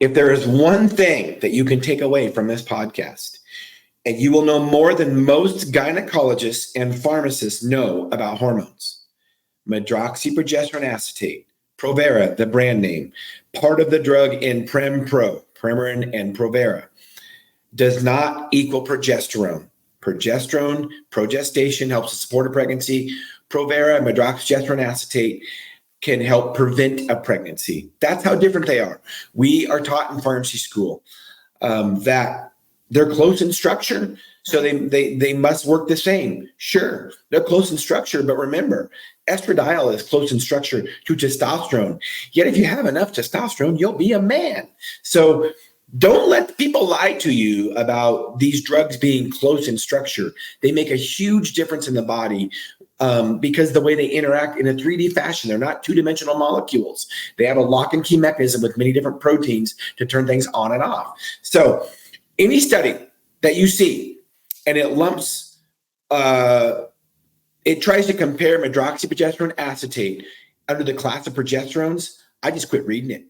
If there is one thing that you can take away from this podcast, and you will know more than most gynecologists and pharmacists know about hormones, medroxyprogesterone acetate, Provera, the brand name, part of the drug in Prem-Pro, Premarin and Provera, does not equal progesterone. Progesterone, progestation helps to support a pregnancy. Provera, medroxyprogesterone acetate, can help prevent a pregnancy. That's how different they are. We are taught in pharmacy school that they're close in structure, so they must work the same. Sure, they're close in structure, but remember, estradiol is close in structure to testosterone. Yet if you have enough testosterone, you'll be a man. So don't let people lie to you about these drugs being close in structure. They make a huge difference in the body because the way they interact in a 3D fashion, they're not two-dimensional molecules. They have a lock and key mechanism with many different proteins to turn things on and off. So any study that you see and it lumps, it tries to compare medroxyprogesterone acetate under the class of progesterones, I just quit reading it.